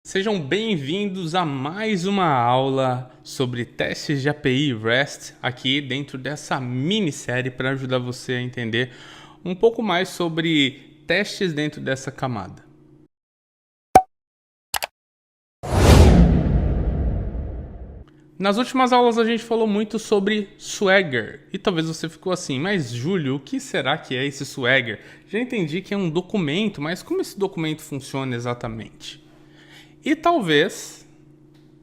Sejam bem-vindos a mais uma aula sobre testes de API REST aqui dentro dessa minissérie para ajudar você a entender um pouco mais sobre testes dentro dessa camada. Nas últimas aulas a gente falou muito sobre Swagger e talvez você ficou assim, mas Júlio, o que será que é esse Swagger? Já entendi que é um documento, mas como esse documento funciona exatamente? E talvez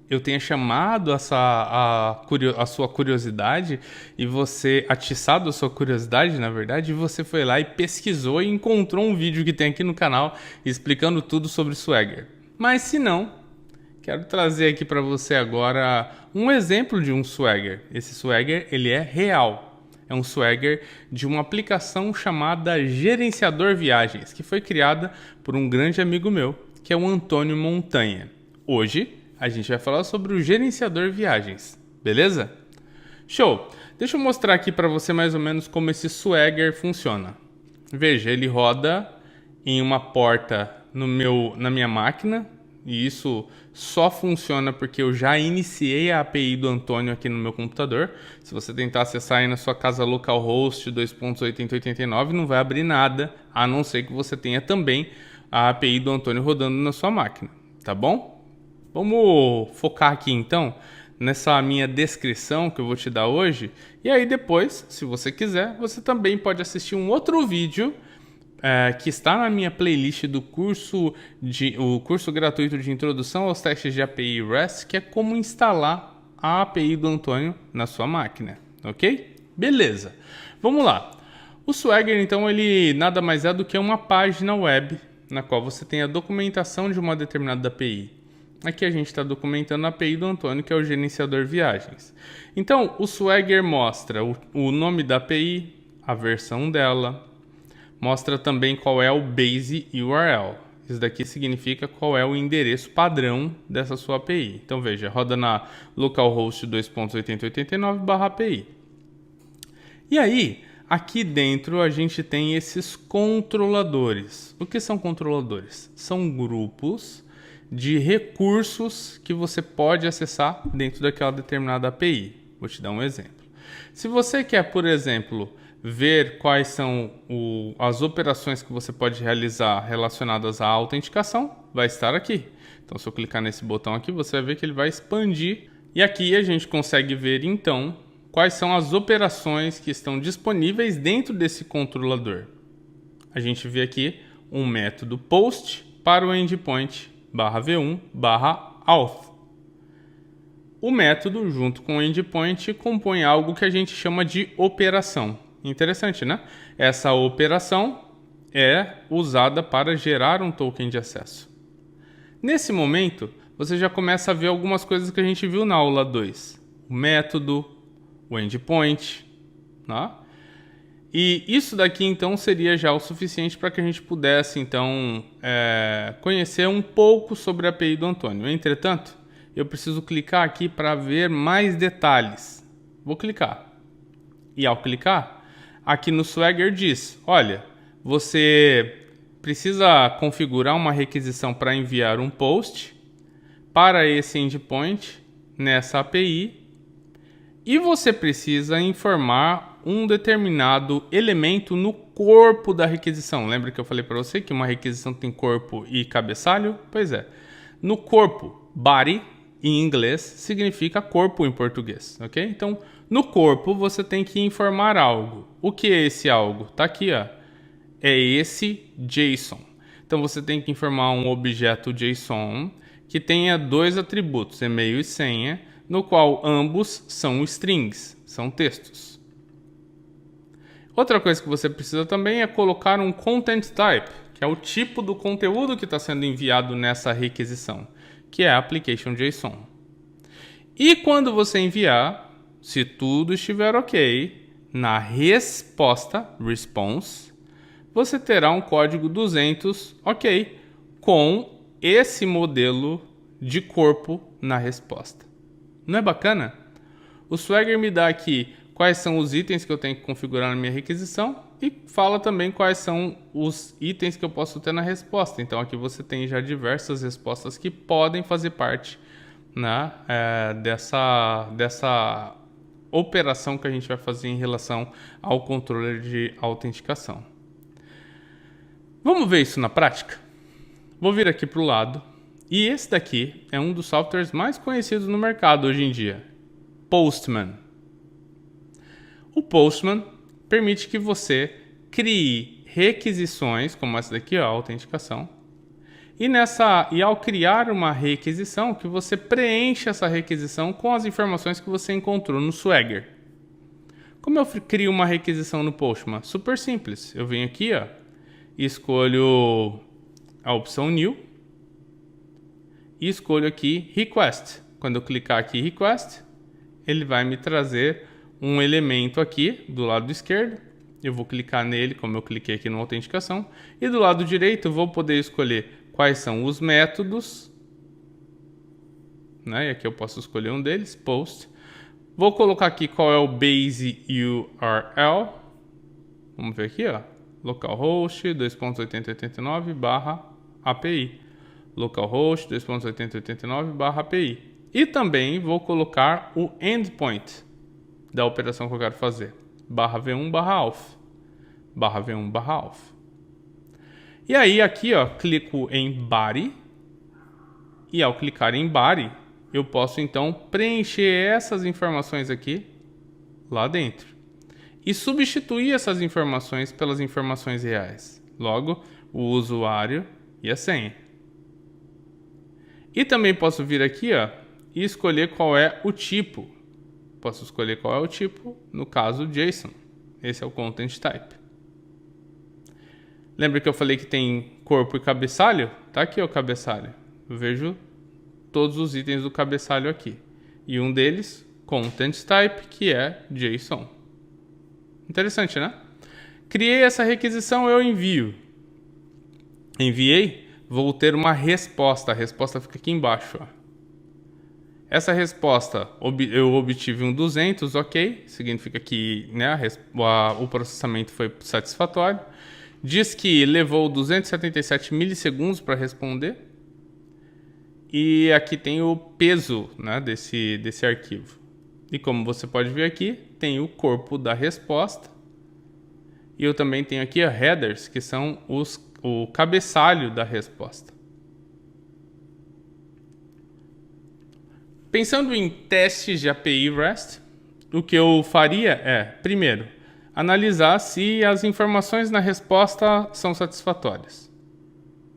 eu tenha chamado a sua curiosidade e você atiçado a sua curiosidade, na verdade, e você foi lá e pesquisou e encontrou um vídeo que tem aqui no canal explicando tudo sobre Swagger. Mas se não, quero trazer aqui para você agora um exemplo de um Swagger. Esse Swagger, ele é real. É um Swagger de uma aplicação chamada Gerenciador Viagens, que foi criada por um grande amigo meu, que é o Antônio Montanha. Hoje, a gente vai falar sobre o Gerenciador Viagens, beleza? Show! Deixa eu mostrar aqui para você mais ou menos como esse Swagger funciona. Veja, ele roda em uma porta na minha máquina, e isso só funciona porque eu já iniciei a API do Antônio aqui no meu computador. Se você tentar acessar aí na sua casa localhost 2.8089, não vai abrir nada, a não ser que você tenha também a API do Antônio rodando na sua máquina, tá bom? Vamos focar aqui então nessa minha descrição que eu vou te dar hoje. E aí depois, se você quiser, você também pode assistir um outro vídeo que está na minha playlist do o curso gratuito de introdução aos testes de API REST, que é como instalar a API do Antônio na sua máquina, ok? Beleza, vamos lá. O Swagger, então, ele nada mais é do que uma página web na qual você tem a documentação de uma determinada API. Aqui a gente está documentando a API do Antônio, que é o gerenciador viagens. Então, o Swagger mostra o nome da API, a versão dela, mostra também qual é o base URL. Isso daqui significa qual é o endereço padrão dessa sua API. Então veja, roda na localhost 2.8089/API. E aí, aqui dentro a gente tem esses controladores. O que são controladores? São grupos de recursos que você pode acessar dentro daquela determinada API. Vou te dar um exemplo. Se você quer, por exemplo, ver quais são as operações que você pode realizar relacionadas à autenticação, vai estar aqui. Então, se eu clicar nesse botão aqui, você vai ver que ele vai expandir. E aqui a gente consegue ver, então, quais são as operações que estão disponíveis dentro desse controlador. A gente vê aqui um método POST para o endpoint /v1/auth. O método, junto com o endpoint, compõe algo que a gente chama de operação. Interessante, né? Essa operação é usada para gerar um token de acesso. Nesse momento, você já começa a ver algumas coisas que a gente viu na aula 2. O método, o endpoint, tá? E isso daqui, então, seria já o suficiente para que a gente pudesse, então, conhecer um pouco sobre a API do Antônio. Entretanto, eu preciso clicar aqui para ver mais detalhes. Vou clicar. E ao clicar, aqui no Swagger diz, olha, você precisa configurar uma requisição para enviar um post para esse endpoint nessa API e você precisa informar um determinado elemento no corpo da requisição. Lembra que eu falei para você que uma requisição tem corpo e cabeçalho? Pois é. No corpo, body em inglês significa corpo em português, ok? Então, no corpo você tem que informar algo. O que é esse algo? Tá aqui, ó. É esse JSON. Então você tem que informar um objeto JSON que tenha dois atributos, e-mail e senha, no qual ambos são strings, são textos. Outra coisa que você precisa também é colocar um content type, que é o tipo do conteúdo que está sendo enviado nessa requisição, que é a application JSON. E quando você enviar, se tudo estiver ok, na resposta, response, você terá um código 200 ok, com esse modelo de corpo na resposta. Não é bacana? O Swagger me dá aqui quais são os itens que eu tenho que configurar na minha requisição e fala também quais são os itens que eu posso ter na resposta. Então aqui você tem já diversas respostas que podem fazer parte, né, dessa operação que a gente vai fazer em relação ao controller de autenticação. Vamos ver isso na prática? Vou vir aqui para o lado. E esse daqui é um dos softwares mais conhecidos no mercado hoje em dia. Postman. O Postman permite que você crie requisições, como essa daqui, ó, a autenticação. E ao criar uma requisição, que você preenche essa requisição com as informações que você encontrou no Swagger. Como eu crio uma requisição no Postman? Super simples. Eu venho aqui, ó, e escolho a opção New e escolho aqui Request. Quando eu clicar aqui Request, ele vai me trazer um elemento aqui do lado esquerdo. Eu vou clicar nele, como eu cliquei aqui na autenticação, e do lado direito eu vou poder escolher quais são os métodos, né? E aqui eu posso escolher um deles, Post. Vou colocar aqui qual é o base URL. Vamos ver aqui, ó, localhost 2.8089/API. Localhost 2.8089/API. E também vou colocar o endpoint da operação que eu quero fazer, /v1/auth, /v1/auth. E aí aqui, ó, clico em Body, e ao clicar em Body, eu posso então preencher essas informações aqui lá dentro e substituir essas informações pelas informações reais, logo o usuário e a senha. E também posso vir aqui, ó, e escolher qual é o tipo. Posso escolher qual é o tipo, no caso JSON. Esse é o Content Type. Lembra que eu falei que tem corpo e cabeçalho? Tá aqui o cabeçalho. Eu vejo todos os itens do cabeçalho aqui. E um deles, Content Type, que é JSON. Interessante, né? Criei essa requisição, eu envio. Enviei, vou ter uma resposta. A resposta fica aqui embaixo, ó. Essa resposta eu obtive um 200, ok, significa que, né, o processamento foi satisfatório. Diz que levou 277 milissegundos para responder. E aqui tem o peso, né, desse arquivo. E como você pode ver aqui, tem o corpo da resposta. E eu também tenho aqui a headers, que são o cabeçalho da resposta. Pensando em testes de API REST, o que eu faria é, primeiro, analisar se as informações na resposta são satisfatórias.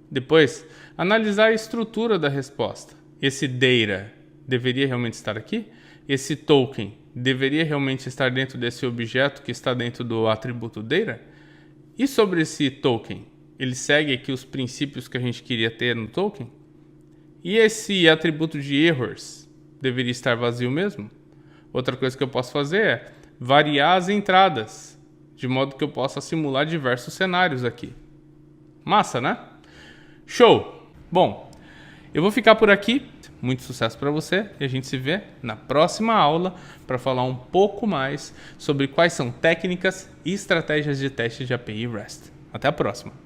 Depois, analisar a estrutura da resposta. Esse data deveria realmente estar aqui? Esse token deveria realmente estar dentro desse objeto que está dentro do atributo data? E sobre esse token, ele segue aqui os princípios que a gente queria ter no token? E esse atributo de errors deveria estar vazio mesmo? Outra coisa que eu posso fazer é variar as entradas, de modo que eu possa simular diversos cenários aqui. Massa, né? Show! Bom, eu vou ficar por aqui. Muito sucesso para você e a gente se vê na próxima aula para falar um pouco mais sobre quais são técnicas e estratégias de teste de API REST. Até a próxima!